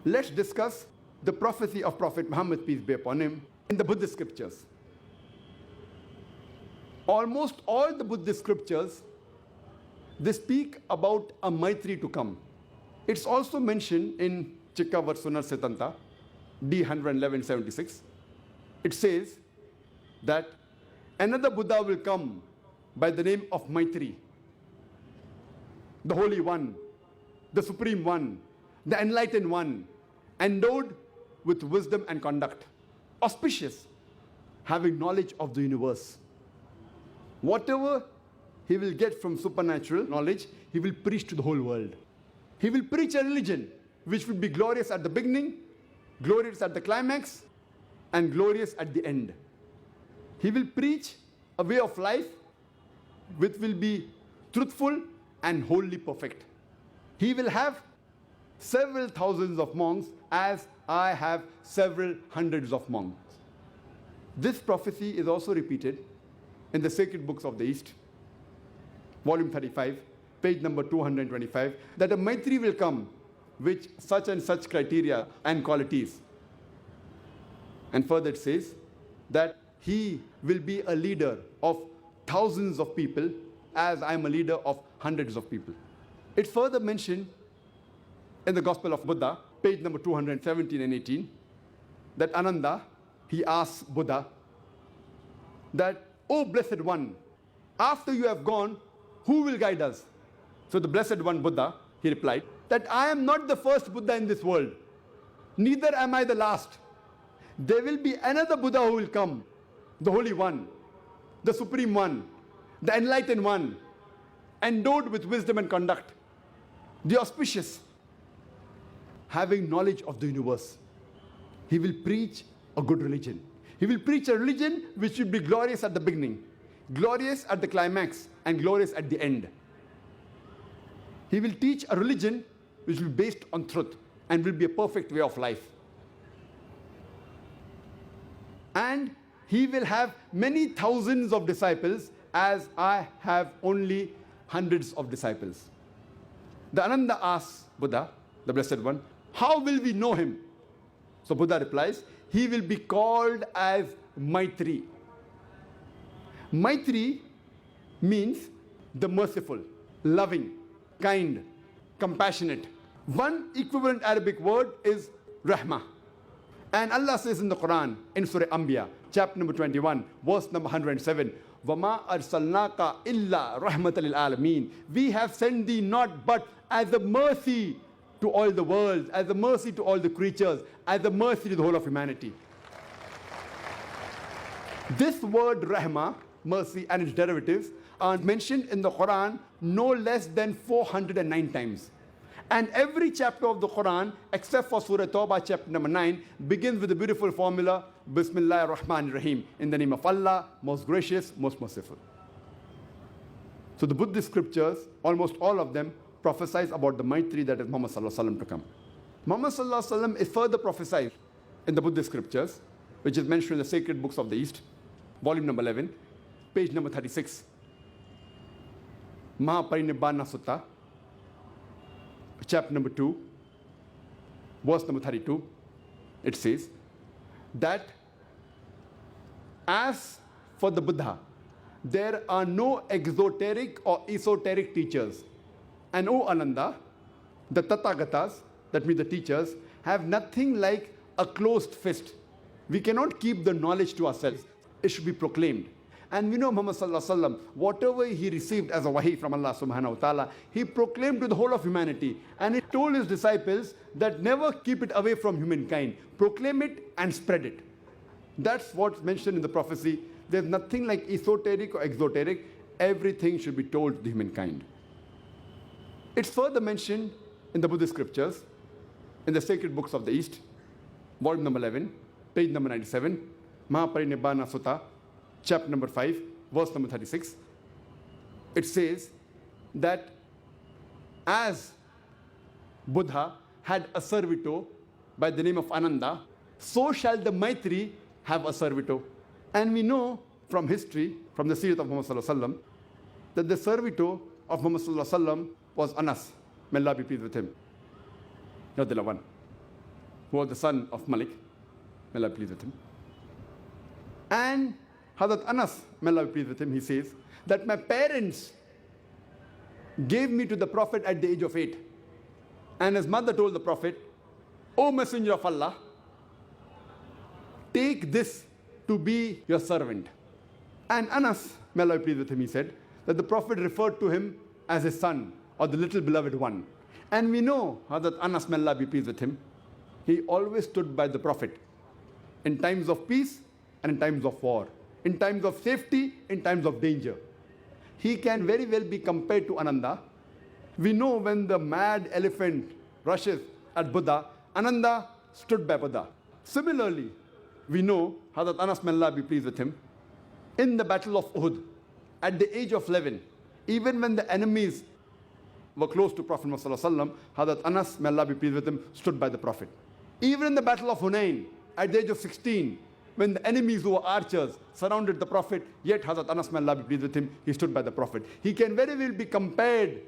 let's discuss the prophecy of Prophet Muhammad, peace be upon him, in the Buddhist scriptures. Almost all the Buddhist scriptures, they speak about a Maitri to come. It's also mentioned in Chikka Varsunar Siddhanta, D 111-76. It says that another Buddha will come by the name of Maitri, the Holy One, the Supreme One, the Enlightened One, endowed with wisdom and conduct, auspicious, having knowledge of the universe. Whatever he will get from supernatural knowledge, he will preach to the whole world. He will preach a religion which will be glorious at the beginning, glorious at the climax, and glorious at the end. He will preach a way of life which will be truthful and wholly perfect. He will have several thousands of monks, as I have several hundreds of monks. This prophecy is also repeated in the sacred books of the East, volume 35, page number 225, that a Maitri will come with such and such criteria and qualities. And further it says that he will be a leader of thousands of people, as I am a leader of hundreds of people. It's further mentioned in the Gospel of Buddha, page number 217 and 18, that Ananda, he asks Buddha that, "O Blessed One, after you have gone, who will guide us?" So the Blessed One, Buddha, he replied that, "I am not the first Buddha in this world, neither am I the last. There will be another Buddha who will come, the Holy One, the Supreme One, the Enlightened One, endowed with wisdom and conduct, the auspicious, having knowledge of the universe. He will preach a good religion. He will preach a religion which will be glorious at the beginning, glorious at the climax, and glorious at the end. He will teach a religion which will be based on truth and will be a perfect way of life. And he will have many thousands of disciples, as I have only hundreds of disciples." The Ananda asks Buddha, the Blessed One, "How will we know him?" So Buddha replies, "He will be called as Maitri." Maitri means the merciful, loving, kind, compassionate. One equivalent Arabic word is Rahmah. And Allah says in the Quran, in Surah Anbiya, chapter number 21, verse number 107, وَمَا أَرْسَلْنَاكَ إِلَّا رَحْمَةً لِلْعَالَمِينَ. We have sent thee not but as a mercy to all the world, as a mercy to all the creatures, as a mercy to the whole of humanity. This word Rahmah, mercy, and its derivatives are mentioned in the Quran no less than 409 times. And every chapter of the Quran, except for Surah Tawbah, chapter number 9, begins with the beautiful formula, Bismillah ar-Rahman ar-Rahim, in the name of Allah, most gracious, most merciful. So the Buddhist scriptures, almost all of them, prophesies about the Maitri, that is Muhammad Sallallahu Alaihi Wasallam, to come. Muhammad Sallallahu Alaihi Wasallam is further prophesied in the Buddhist scriptures, which is mentioned in the sacred books of the East, volume number 11, page number 36. Mahaparinibbana Sutta, chapter number 2, verse number 32, it says that as for the Buddha, there are no exoteric or esoteric teachers. And O Ananda, the Tathagatas, that means the teachers, have nothing like a closed fist. We cannot keep the knowledge to ourselves. It should be proclaimed. And we know Muhammad Sallallahu Alaihi Wasallam, whatever he received as a wahi from Allah Subhanahu Wa Ta'ala, he proclaimed to the whole of humanity. And he told his disciples that never keep it away from humankind. Proclaim it and spread it. That's what's mentioned in the prophecy. There's nothing like esoteric or exoteric. Everything should be told to the humankind. It's further mentioned in the Buddhist scriptures, in the sacred books of the East, volume number 11, page number 97, Mahaparinibbana Sutta, chapter number 5, verse number 36. It says that as Buddha had a servitor by the name of Ananda, so shall the Maitri have a servitor. And we know from history, from the seerah of Muhammad Sallallahu Alaihi Wasallam, that the servitor of Muhammad Sallallahu Alaihi Wasallam was Anas. May Allah be pleased with him. Radhiyallahu anhu. who was the son of Malik, may Allah be pleased with him. And Hazrat Anas, may Allah be pleased with him, he says that my parents gave me to the Prophet at the age of 8. And his mother told the Prophet, O Messenger of Allah, take this to be your servant. And Anas, may Allah be pleased with him, he said that the Prophet referred to him as his son, or the little beloved one. And we know Hazrat Anas, may Allah be pleased with him, he always stood by the Prophet in times of peace and in times of war, in times of safety, in times of danger. He can very well be compared to Ananda. We know when the mad elephant rushes at Buddha, Ananda stood by Buddha. Similarly, we know Hazrat Anas, may Allah be pleased with him, in the battle of Uhud, at the age of 11, even when the enemies were close to Prophet Muhammad, Hazrat Anas, may Allah be pleased with him, stood by the Prophet. Even in the battle of Hunain, at the age of 16, when the enemies who were archers surrounded the Prophet, yet Hazrat Anas, may Allah be pleased with him, he stood by the Prophet. He can very well be compared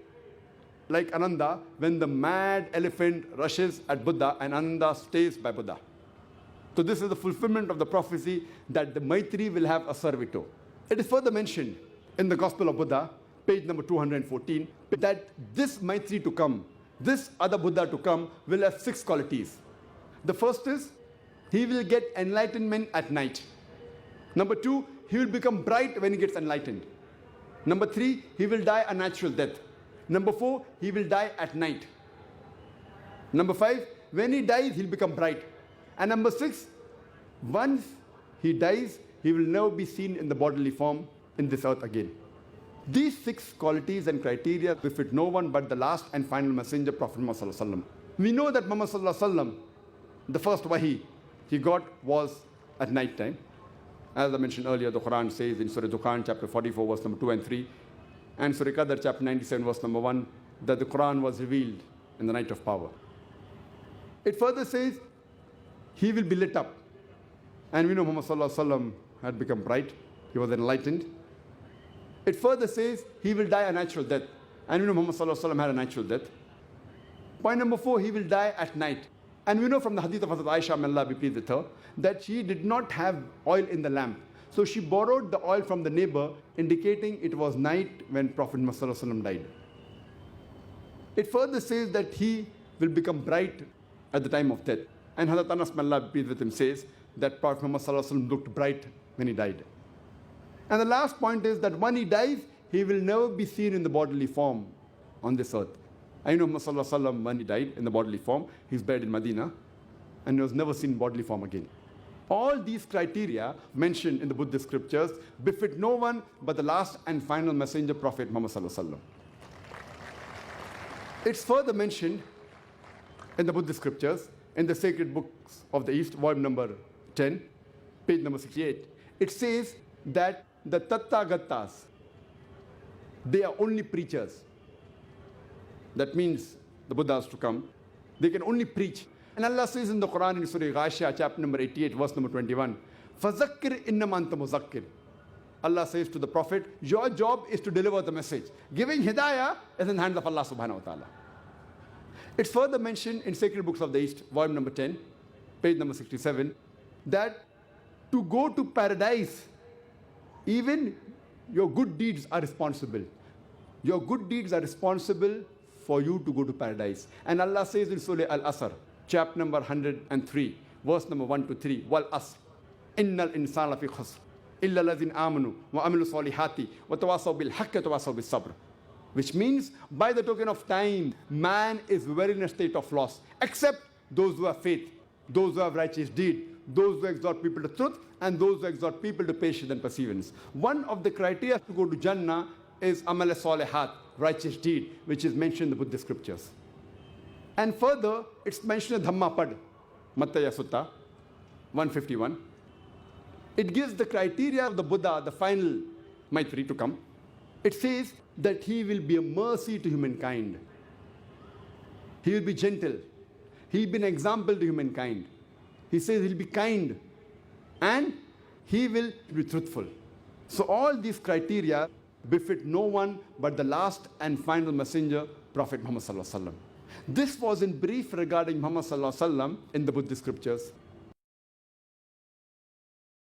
like Ananda when the mad elephant rushes at Buddha and Ananda stays by Buddha. So this is the fulfillment of the prophecy that the Maitri will have a servitor. It is further mentioned in the Gospel of Buddha, page number 214, that this Maitri to come, this other Buddha to come, will have 6 qualities. The first is, he will get enlightenment at night. Number 2, he will become bright when he gets enlightened. Number 3, he will die a natural death. Number 4, he will die at night. Number 5, when he dies, he'll become bright. And number 6, once he dies, he will never be seen in the bodily form in this earth again. These 6 qualities and criteria befit no one but the last and final messenger, Prophet Muhammad. We know that Muhammad, the first wahi he got was at night time. As I mentioned earlier, the Quran says in Surah Dukhan, chapter 44, verse number 2 and 3, and Surah Qadr, chapter 97, verse number 1, that the Quran was revealed in the night of power. It further says, he will be lit up. And we know Muhammad had become bright. He was enlightened. It further says, he will die a natural death. And we know Muhammad had a natural death. Point number 4, he will die at night. And we know from the hadith of Hazrat Aisha, may Allah be pleased with her, that she did not have oil in the lamp. So she borrowed the oil from the neighbor, indicating it was night when Prophet Muhammad died. It further says that he will become bright at the time of death. And Hazrat Anas, may Allah be pleased with him, says that Prophet Muhammad looked bright when he died. And the last point is that when he dies, he will never be seen in the bodily form on this earth. I know Muhammad when he died in the bodily form, he's buried in Medina, and he was never seen in bodily form again. All these criteria mentioned in the Buddhist scriptures befit no one but the last and final messenger, Prophet Muhammad. It's further mentioned in the Buddhist scriptures, in the sacred books of the East, volume number 10, page number 68. It says that the Tathagatas, they are only preachers. That means the Buddhas to come, they can only preach. And Allah says in the Quran in Surah Ghashiyah, chapter number 88, verse number 21, فَذَكِّرْ إِنَّمَا أَنْتَ مُذَكِّرْ. Allah says to the Prophet, your job is to deliver the message. Giving hidayah is in the hands of Allah subhanahu wa ta'ala. It's further mentioned in Sacred Books of the East, volume number 10, page number 67, that to go to paradise, even your good deeds are responsible. Your good deeds are responsible for you to go to paradise. And Allah says in Surah Al-Asr, chapter number 103, verse number 1 to 3, Wal Asr, Innal insana fi khusr, illa lazin amanu, wa amilu salihati, wa tawasaw bil haqqi, tawasaw bil sabr. Which means, by the token of time, man is very in a state of loss, except those who have faith, those who have righteous deed, those who exhort people to truth, and those who exhort people to patience and perseverance. One of the criteria to go to Jannah is amal salihat, righteous deed, which is mentioned in the Buddhist scriptures. And further, it's mentioned in Dhamma Pad, Mattaya Sutta, 151. It gives the criteria of the Buddha, the final Maitri to come. It says that he will be a mercy to humankind. He will be gentle. He will be an example to humankind. He says he'll be kind. And he will be truthful. So all these criteria befit no one but the last and final messenger, Prophet Muhammad. This was in brief regarding Muhammad sallallahu alaihi wasallam in the Buddhist scriptures.